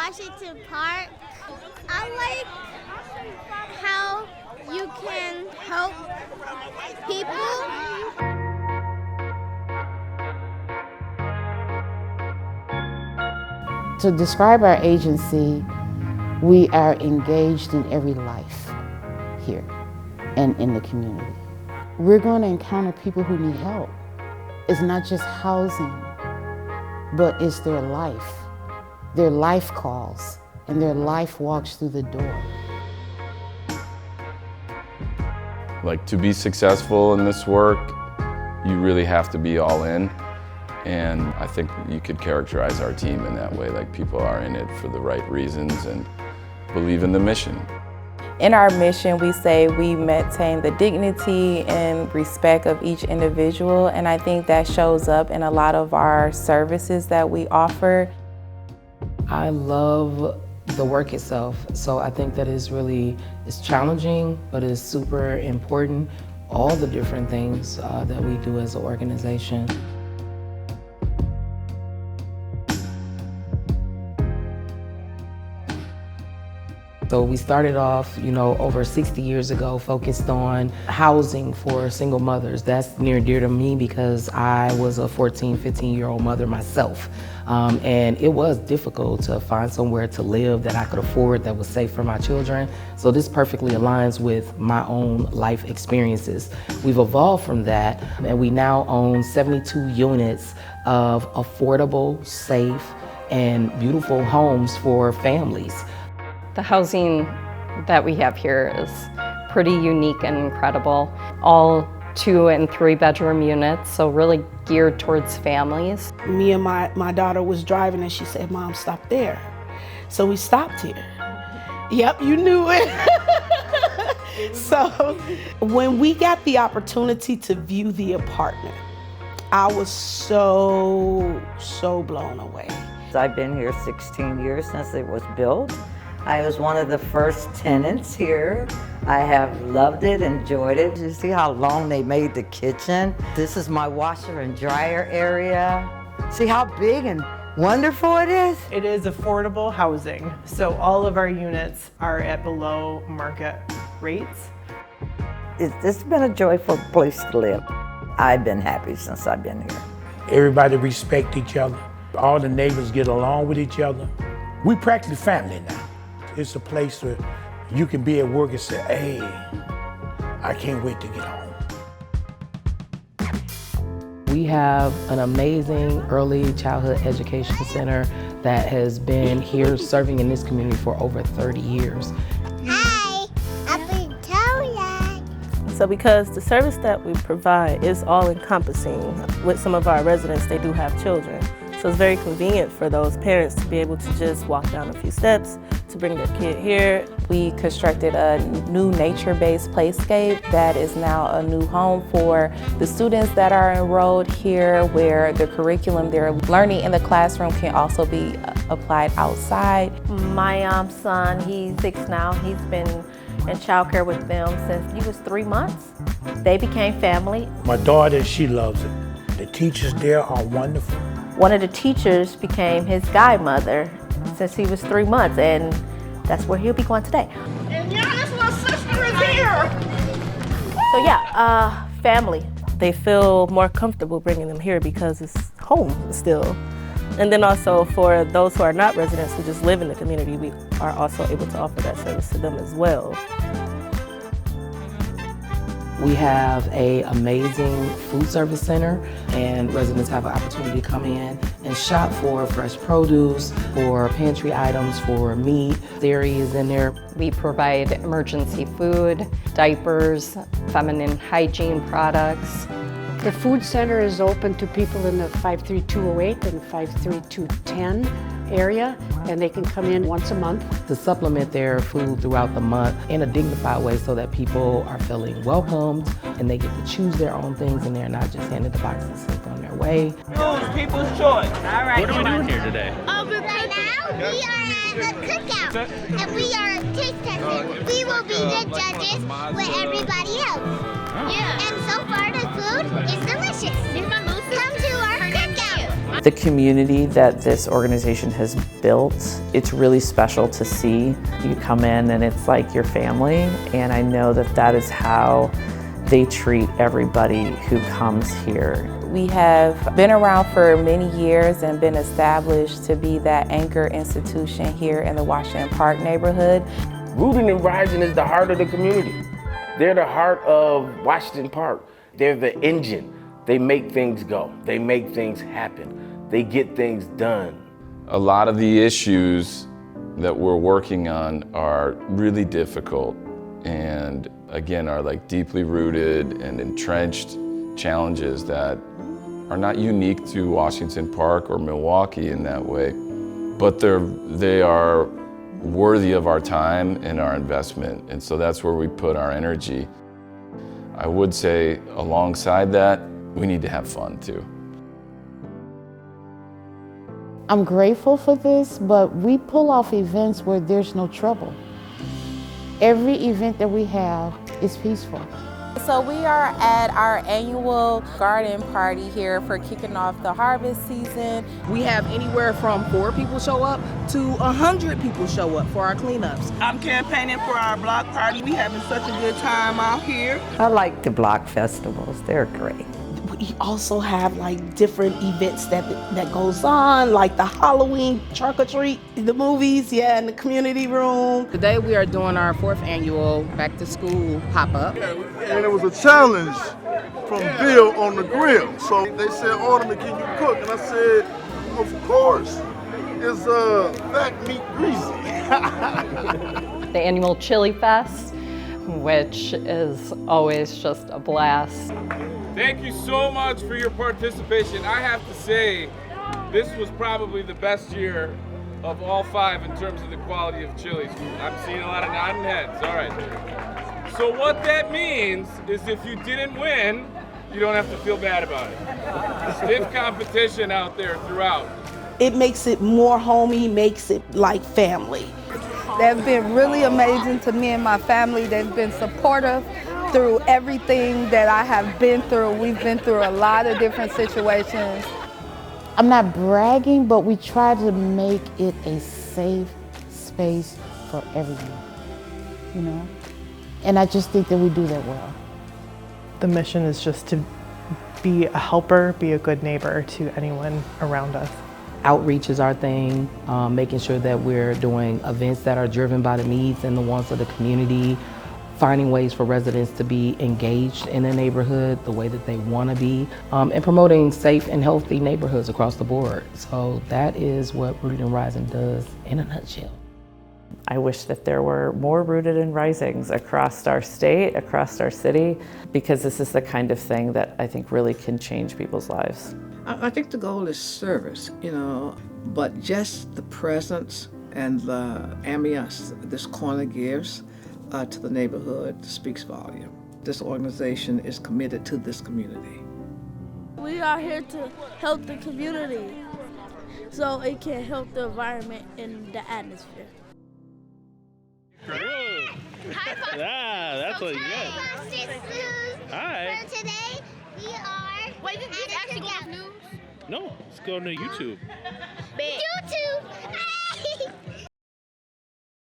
Washington Park. I like how you can help people. To describe our agency, we are engaged in every life here and in the community. We're going to encounter people who need help. It's not just housing, but it's their life calls, and their life walks through the door. Like, to be successful in this work, you really have to be all in. And I think you could characterize our team in that way, like people are in it for the right reasons and believe in the mission. In our mission, we say we maintain the dignity and respect of each individual, and I think that shows up in a lot of our services that we offer. I love the work itself, so I think that it's challenging, but it's super important. All the different things that we do as an organization. So we started off, over 60 years ago, focused on housing for single mothers. That's near and dear to me because I was a 14, 15-year-old mother myself. And it was difficult to find somewhere to live that I could afford that was safe for my children. So this perfectly aligns with my own life experiences. We've evolved from that, and we now own 72 units of affordable, safe, and beautiful homes for families. The housing that we have here is pretty unique and incredible. All 2- and 3-bedroom units, so really geared towards families. Me and my daughter was driving and she said, "Mom, stop there." So we stopped here. Yep, you knew it. So when we got the opportunity to view the apartment, I was so blown away. I've been here 16 years since it was built. I was one of the first tenants here. I have loved it, enjoyed it. You see how long they made the kitchen? This is my washer and dryer area. See how big and wonderful it is? It is affordable housing, so all of our units are at below market rates. It's been a joyful place to live. I've been happy since I've been here. Everybody respect each other. All the neighbors get along with each other. We practically family now. It's a place where you can be at work and say, "Hey, I can't wait to get home." We have an amazing early childhood education center that has been here serving in this community for over 30 years. Hi, I'm Victoria. So because the service that we provide is all encompassing, with some of our residents, they do have children. So it's very convenient for those parents to be able to just walk down a few steps to bring their kid here. We constructed a new nature-based playscape that is now a new home for the students that are enrolled here, where the curriculum they're learning in the classroom can also be applied outside. My son, he's 6 now. He's been in childcare with them since he was 3 months. They became family. My daughter, she loves it. The teachers there are wonderful. One of the teachers became his godmother since he was 3 months, and that's where he'll be going today. And Gianna's little sister is here. So yeah, family. They feel more comfortable bringing them here because it's home still. And then also for those who are not residents who just live in the community, we are also able to offer that service to them as well. We have an amazing food service center, and residents have an opportunity to come in and shop for fresh produce, for pantry items, for meat. Dairy is in there. We provide emergency food, diapers, feminine hygiene products. The food center is open to people in the 53208 and 53210 area, and they can come in once a month to supplement their food throughout the month in a dignified way so that people are feeling welcomed and they get to choose their own things and they're not just handed the box and sent on their way. Choose people's choice. All right. What are we doing here today? Right now, we are at the cookout, and we are taste testing. We will be the judges with everybody else. Yeah. And so far, the food is delicious. Come to our cookout. The community that this organization has built, it's really special to see. You come in and it's like your family, and I know that that is how they treat everybody who comes here. We have been around for many years and been established to be that anchor institution here in the Washington Park neighborhood. Rooted and Rising is the heart of the community. They're the heart of Washington Park. They're the engine. They make things go. They make things happen. They get things done. A lot of the issues that we're working on are really difficult and again are like deeply rooted and entrenched challenges that are not unique to Washington Park or Milwaukee in that way, but they are worthy of our time and our investment, and so that's where we put our energy. I would say alongside that, we need to have fun too. I'm grateful for this, but we pull off events where there's no trouble. Every event that we have is peaceful. So we are at our annual garden party here for kicking off the harvest season. We have anywhere from 4 people show up to 100 people show up for our cleanups. I'm campaigning for our block party. We having such a good time out here. I like the block festivals. They're great. We also have like different events that goes on, like the Halloween trunk or treat, the movies, in the community room. Today we are doing our 4th annual back to school pop-up. And it was a challenge from Bill on the grill. So they said, Alderman, can you cook? And I said, of course. It's fat meat greasy. The annual Chili Fest, which is always just a blast. Thank you so much for your participation. I have to say, this was probably the best year of all 5 in terms of the quality of chilies. I'm seeing a lot of nodding heads. All right. So what that means is if you didn't win, you don't have to feel bad about it. Stiff competition out there throughout. It makes it more homey, makes it like family. They've been really amazing to me and my family. They've been supportive through everything that I have been through. We've been through a lot of different situations. I'm not bragging, but we try to make it a safe space for everyone, you know? And I just think that we do that well. The mission is just to be a helper, be a good neighbor to anyone around us. Outreach is our thing, making sure that we're doing events that are driven by the needs and the wants of the community, finding ways for residents to be engaged in the neighborhood the way that they want to be, and promoting safe and healthy neighborhoods across the board. So that is what Rooted and Rising does in a nutshell. I wish that there were more Rooted and Risings across our state, across our city, because this is the kind of thing that I think really can change people's lives. I think the goal is service, you know, but just the presence and the ambiance this corner gives to the neighborhood speaks volume. This organization is committed to this community. We are here to help the community so it can help the environment and the atmosphere. Yeah, that's what you got. Hi. So today we are. Wait, did you actually go to news? No, let's go to YouTube. YouTube.